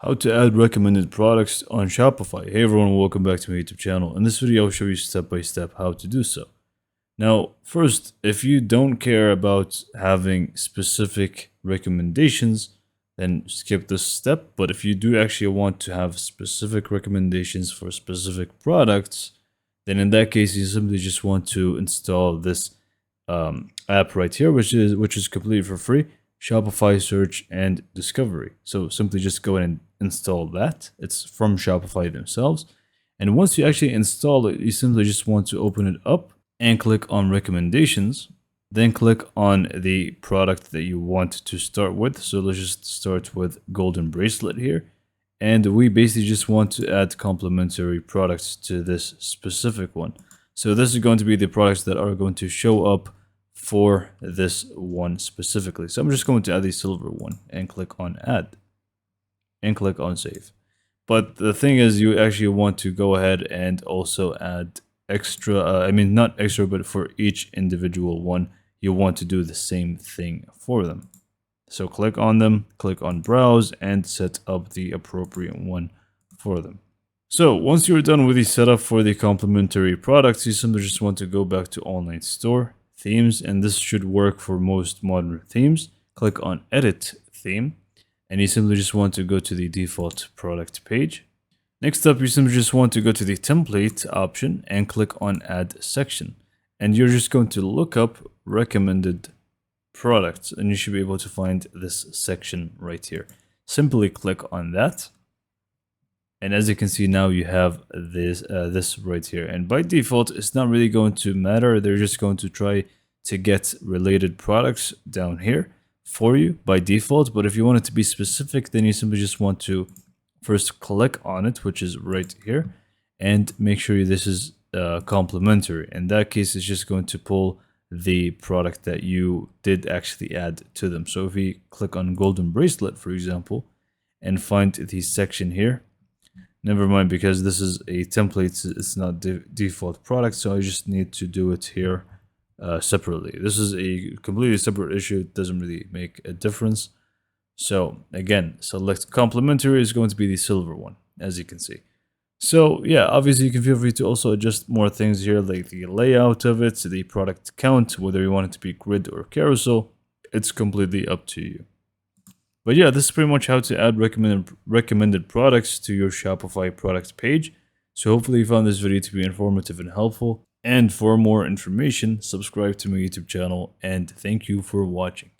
How to add recommended products on Shopify. Hey everyone, welcome back to my YouTube channel. In this video, I'll show you step by step how to do so. Now, first, if you don't care about having specific recommendations, then skip this step. But if you do actually want to have specific recommendations for specific products, then in that case, you simply just want to install this app right here, which is completely for free. Shopify Search and Discovery. So simply just go ahead and install that. It's from Shopify themselves. And once you actually install it, you simply just want to open it up and click on recommendations. Then click on the product that you want to start with. So let's just start with golden bracelet here. And we basically just want to add complementary products to this specific one. So this is going to be the products that are going to show up for this one specifically. So I'm just going to add the silver one and click on add and click on save. But the thing is, you actually want to go ahead and also add extra, not extra, but for each individual one, you want to do the same thing for them. So click on them, click on browse and set up the appropriate one for them. So once you're done with the setup for the complementary products, you simply just want to go back to online store, themes, and this should work for most modern themes. Click on edit theme and you simply just want to go to the default product page. Next up, you simply just want to go to the template option and click on add section, and you're just going to look up recommended products and you should be able to find this section right here. Simply click on that. And as you can see now, you have this right here. And by default, it's not really going to matter. They're just going to try to get related products down here for you by default. But if you want it to be specific, then you simply just want to first click on it, which is right here, and make sure this is complementary. In that case, it's just going to pull the product that you did actually add to them. So if we click on golden bracelet, for example, and find the section here, never mind, because this is a template, it's not default product, so I just need to do it here separately. This is a completely separate issue. It doesn't really make a difference. So again, select complementary is going to be the silver one, as you can see. So yeah, obviously you can feel free to also adjust more things here, like the layout of it, the product count, whether you want it to be grid or carousel. It's completely up to you. But yeah, this is pretty much how to add recommended products to your Shopify product page. So hopefully you found this video to be informative and helpful. And for more information, subscribe to my YouTube channel, and thank you for watching.